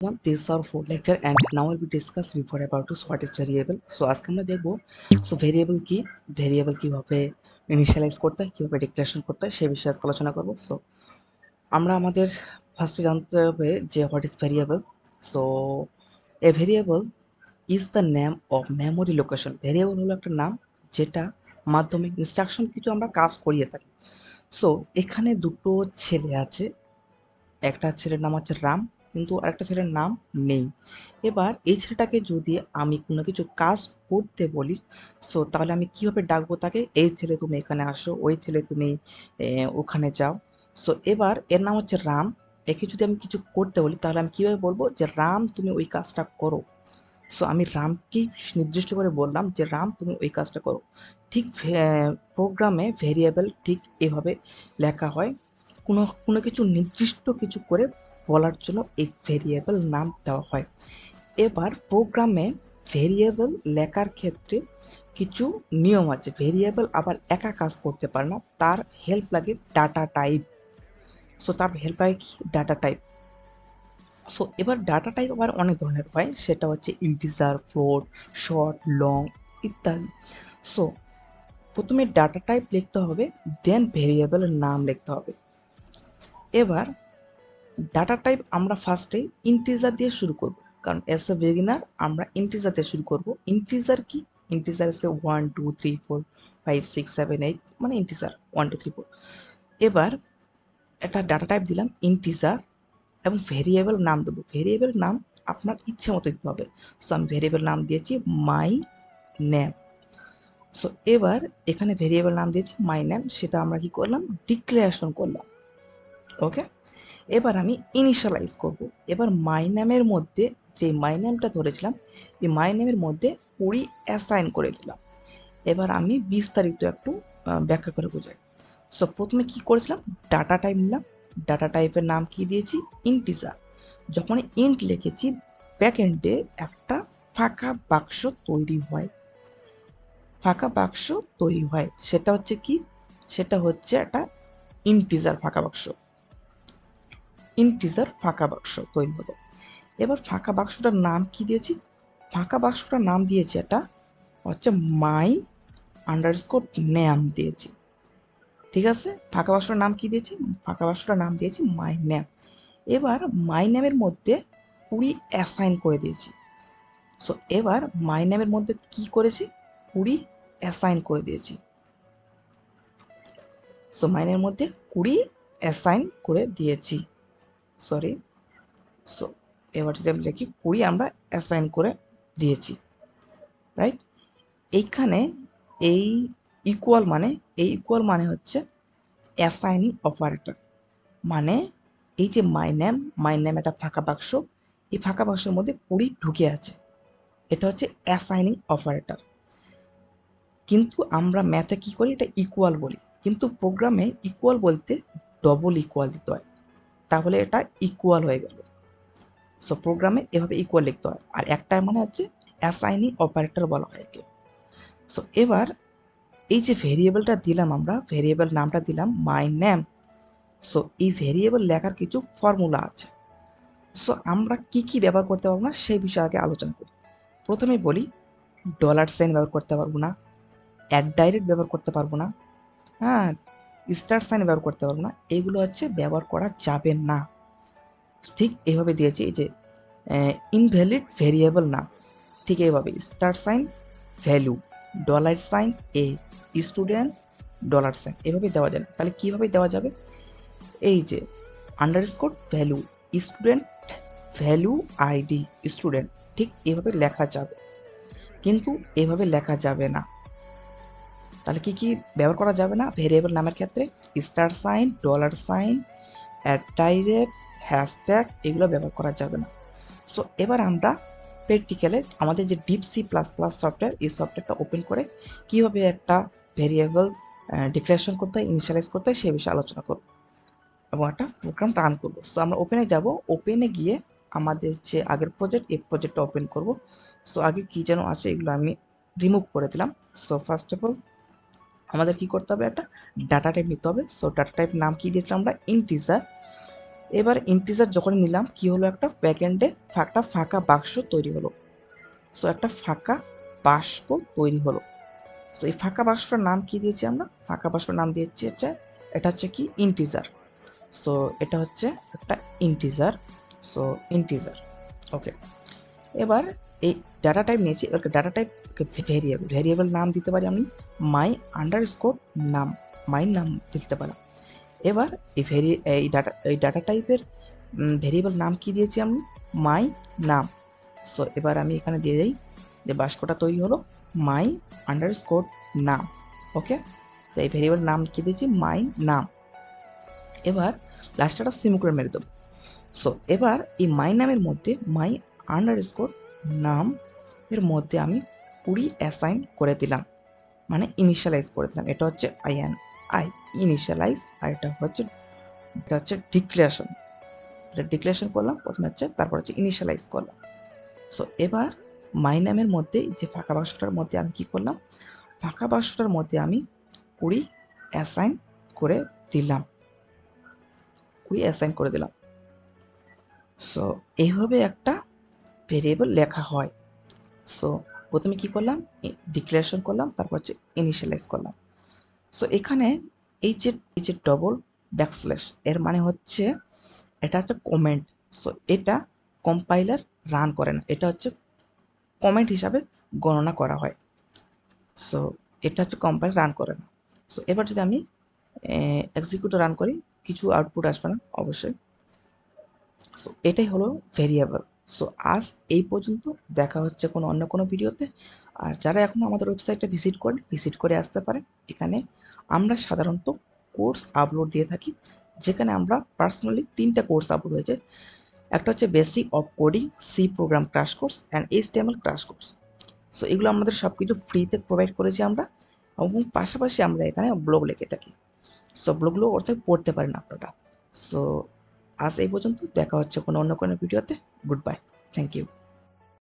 This is our fourth lecture and now we'll be discuss before about what is variable. So আজকে আমরা দেখব variable কি, variable কিভাবে initialize করতে হয়, কিভাবে declaration করতে হয় সেই বিষয়ে আজকে আলোচনা করব। সো আমরা আমাদের ফার্স্টে জানতে হবে যে what is variable. So a variable is the name of memory location. Variable হলো একটা নাম যেটা মাধ্যমে ইনস্ট্রাকশন কিছু আমরা কাজ করিয়ে থাকি। সো এখানে দুটো ছেলে আছে, একটা ছেলের নাম হচ্ছে রাম, কিন্তু আরেকটা ছেলের নাম নেই। এবার এই ছেলেটাকে যদি আমি কোনো কিছু কাজ করতে বলি, সো তাহলে আমি কিভাবে ডাকবো তাকে? এই ছেলে তুমি এখানে আসো, ওই ছেলে তুমি ওখানে যাও। সো এবার এর নাম হচ্ছে রাম, একে যদি আমি কিছু করতে বলি তাহলে আমি কীভাবে বলবো যে রাম তুমি ওই কাজটা করো। সো আমি রামকেই নির্দিষ্ট করে বললাম যে রাম তুমি ওই কাজটা করো। ঠিক প্রোগ্রামে ভেরিয়েবল ঠিক এভাবে লেখা হয়, কোনো কোনো কিছু নির্দিষ্ট কিছু করে বলার জন্য এই ভেরিয়েবল নাম দেওয়া হয়। এবার প্রোগ্রামে ভেরিয়েবল লেখার ক্ষেত্রে কিছু নিয়ম আছে। ভেরিয়েবল আবার একা কাজ করতে পারে না, তার হেল্প লাগে ডাটা টাইপ। সো তার হেল্প লাগে কি? Data type. সো এবার ডাটা টাইপ আবার অনেক ধরনের হয়, সেটা হচ্ছে ইন্টিজার, ফ্লোট, শর্ট, লং ইত্যাদি। সো প্রথমে ডাটা টাইপ লিখতে হবে, দেন ভেরিয়েবলের নাম লিখতে হবে। এবার ডাটা টাইপ আমরা ফার্স্টে ইন্টিজার দিয়ে শুরু করব, কারণ অ্যাজ এ বিগিনার আমরা ইন্টিজার দিয়ে শুরু করব। ইন্টিজার কি? ইন্টিজার হচ্ছে 1 2 3 4 5 6 7 8, মানে ইন্টিজার 1 2 3 4। এবার একটা ডাটা টাইপ দিলাম ইন্টিজার এবং ভেরিয়েবল নাম দেবো। ভেরিয়েবল নাম আপনার ইচ্ছে মতো দিতে হবে। সো আমি ভেরিয়েবল নাম দিয়েছি মাই নেম। সো এবার এখানে ভেরিয়েবল নাম দিয়েছি মাই নেম, সেটা আমরা কি করলাম? ডিক্লারেশন করলাম। ওকে, এবার আমি ইনিশিয়ালাইজ করব। এবার মাই নেমের মধ্যে যে মাই নেমটা ধরেছিলাম, এই মাই নেমের মধ্যে 20 অ্যাসাইন করে দিলাম। এবার আমি বিস্তারিত একটু ব্যাখ্যা করে বোঝাই। সো প্রথমে কি করেছিলাম? ডাটা টাইপ নিলাম, ডাটা টাইপের নাম কি দিয়েছি? ইন্টিজার। যখন ইন্ট লিখেছি, ব্যাক এন্ডে একটা ফাঁকা বাক্স তৈরি হয়। ফাঁকা বাক্স তৈরি হয়, সেটা হচ্ছে কি? সেটা হচ্ছে একটা ইন্টিজার ফাঁকা বাক্স। ইন্টিজার ফাঁকা বাক্স তৈরি হলো। এবার ফাঁকা বাক্সটার নাম কি দিয়েছি? ফাঁকা বাক্সটার নাম দিয়েছি এটা হচ্ছে মাই আন্ডারস্কোর নেম দিয়েছি। ঠিক আছে, ফাঁকা বাক্সটার নাম কি দিয়েছি? ফাঁকা বাক্সটার নাম দিয়েছি মাই নেম। এবার মাই নেমের মধ্যে 20 অ্যাসাইন করে দিয়েছি। সো এবার মাই নেমের মধ্যে কি করেছি? 20 অ্যাসাইন করে দিয়েছি। সো মাইনের মধ্যে 20 অ্যাসাইন করে দিয়েছি, সরি। সো এবার যদি আমি লিখি 20 আমরা অ্যাসাইন করে দিয়েছি, রাইট? এইখানে এই ইকুয়াল মানে, এই ইকুয়াল মানে হচ্ছে অ্যাসাইনিং অপারেটর। মানে এই যে মাই নেম, মাই নেম একটা ফাঁকা বাক্স, এই ফাঁকা বাক্সের মধ্যে 20 ঢুকে আছে, এটা হচ্ছে অ্যাসাইনিং অপারেটর। কিন্তু আমরা ম্যাথে কি করি? এটা ইকুয়াল বলি, কিন্তু প্রোগ্রামে ইকুয়াল বলতে ডবল ইকুয়াল দিতে হয়, তাহলে এটা ইকুয়াল হয়ে গেল। সো প্রোগ্রামে এভাবে ইকুয়াল লিখতে হয়, আর একটা মানে হচ্ছে অ্যাসাইনিং অপারেটর বলা হয় একে। সো এবার এই যে ভেরিয়েবলটা দিলাম, আমরা ভেরিয়েবল নামটা দিলাম মাই নেম। সো এই ভেরিয়েবল লেখার কিছু ফর্মুলা আছে। সো আমরা কি কি ব্যবহার করতে পারবো না সেই বিষয়ে আগে আলোচনা করি। প্রথমে বলি, ডলার সাইন ব্যবহার করতে পারবো না, অ্যাট ডাইরেক্ট ব্যবহার করতে পারবো না, হ্যাঁ, স্টার সাইন ব্যবহার করতে পারবো না, এগুলো হচ্ছে ব্যবহার করা যাবে না। ঠিক এইভাবে দিয়েছি, এই যে ইনভ্যালিড ভেরিয়েবল নাম, ঠিক এইভাবে star sign value, dollar sign A, student dollar sign, এভাবে দেওয়া যায় না। তাহলে কীভাবে দেওয়া যাবে? এই যে underscore value, student value ID student, ঠিক এভাবে লেখা যাবে, কিন্তু এভাবে লেখা যাবে না। তাহলে কি কি ব্যবহার করা যাবে না ভেরিয়েবল নামের ক্ষেত্রে? Star sign, dollar sign, at direct, hashtag, এগুলো ব্যবহার করা যাবে না। সো এবার আমরা প্র্যাকটিক্যালে আমাদের যে deep sea plus plus software, এই সফটওয়্যারটা ওপেন করে কীভাবে একটা ভেরিয়েবল ডিক্লারেশন করতে হয়, ইনিশিয়ালাইজ করতে হয়, সেই বিষয়ে আলোচনা করব এবং একটা প্রোগ্রাম রান করবো। সো আমরা ওপেনে যাব, ওপেনে গিয়ে আমাদের যে আগের প্রজেক্ট, এই প্রজেক্টটা ওপেন করব। সো আগে কী যেন আছে এগুলো আমি রিমুভ করে দিলাম। সো ফার্স্ট অফ অল আমাদের কি করতে হবে? একটা ডাটা টাইপ নিতে হবে। সো ডাটা টাইপ নাম কি দিয়েছিলাম আমরা? ইন্টিজার। এবার ইন্টিজার যখন নিলাম কি হলো, একটা ব্যাকএন্ডে একটা ফাঁকা বাক্স তৈরি হলো। সো একটা ফাঁকা বাক্স তৈরি হলো। সো এই ফাঁকা বাক্সটার নাম কি দিয়েছি আমরা? ফাঁকা বাক্সটার নাম দিয়েছি হচ্ছে, এটা হচ্ছে কি ইন্টিজার। সো এটা হচ্ছে একটা ইন্টিজার। সো ইন্টিজার, ওকে। এবার এই ডাটা টাইপ নিয়েছি, এবার ডাটা টাইপ ভেরিয়েবল, ভেরিয়েবল নাম দিতে পারি আমি মাই আন্ডারস্কোর নাম, মাই নাম দিতে পারি। এবার এই ডাটা টাইপের ভেরিয়েবল নাম কি দিয়েছি আমি? মাই নাম। সো এবার আমি এখানে দিয়ে দিই যে বাক্সটা তৈরি হলো মাই আন্ডারস্কোর নাম, ওকে। তো এই ভেরিয়েবল নাম কি দিয়েছি? মাই নাম। এবার লাস্টে একটা সেমিকোলন মেরে দেবো। সো এবার এই মাই নামের মধ্যে মাই আন্ডারস্কোর নাম এর মধ্যে আমি 20 অ্যাসাইন করে দিলাম, মানে ইনিশিয়ালাইজ করে দিলাম। এটা হচ্ছে আই ইনিশিয়ালাইজ, আর এটা হচ্ছে ডিক্লারেশন। এটা ডিক্লারেশন করলাম প্রথমে হচ্ছে, তারপর হচ্ছে ইনিশিয়ালাইজ করলাম। সো এবার মাই নামের মধ্যে যে ফাঁকা বাক্সটার মধ্যে আমি কি করলাম? ফাঁকা বাক্সটার মধ্যে আমি 20 অ্যাসাইন করে দিলাম, 20 অ্যাসাইন করে দিলাম। সো এইভাবে একটা ভেরিয়েবল লেখা হয়। সো প্রথমে কি করলাম? ডিক্লারেশন করলাম, তারপর হচ্ছে ইনিশিয়ালাইজ করলাম। সো এখানে এই যে ডবল ব্যাকস্ল্যাশ এর মানে হচ্ছে এটা হচ্ছে কমেন্ট। সো এটা কম্পাইলার রান করে না, এটা হচ্ছে কমেন্ট হিসাবে গণনা করা হয়। সো এটা হচ্ছে কম্পাইলার রান করে না। সো এবার যদি আমি এক্সিকিউটর রান করি, কিছু আউটপুট আসবে না অবশ্যই। সো এটাই হলো ভেরিয়েবল। সো আজ এই পর্যন্ত, দেখা হচ্ছে অন্য কোনো ভিডিওতে। আর যারা এখনও আমাদের ওয়েবসাইটটা ভিজিট করে আসতে পারে। এখানে আমরা সাধারণত কোর্স আপলোড দিয়ে থাকি, যেখানে আমরা পার্সোনালি 3টা কোর্স আপলোড হয়েছে। একটা হচ্ছে basic of coding, C program crash course and HTML crash course. So এগুলো আমাদের সব কিছু ফ্রিতে প্রোভাইড করেছি আমরা, এবং পাশাপাশি আমরা এখানে ব্লগ লিখে থাকি। সো ব্লগগুলো অর্থাৎ পড়তে পারেন আপনারা। সো আজ এই পর্যন্ত, দেখা হচ্ছে অন্য কোনো ভিডিওতে। Good bye, thank you.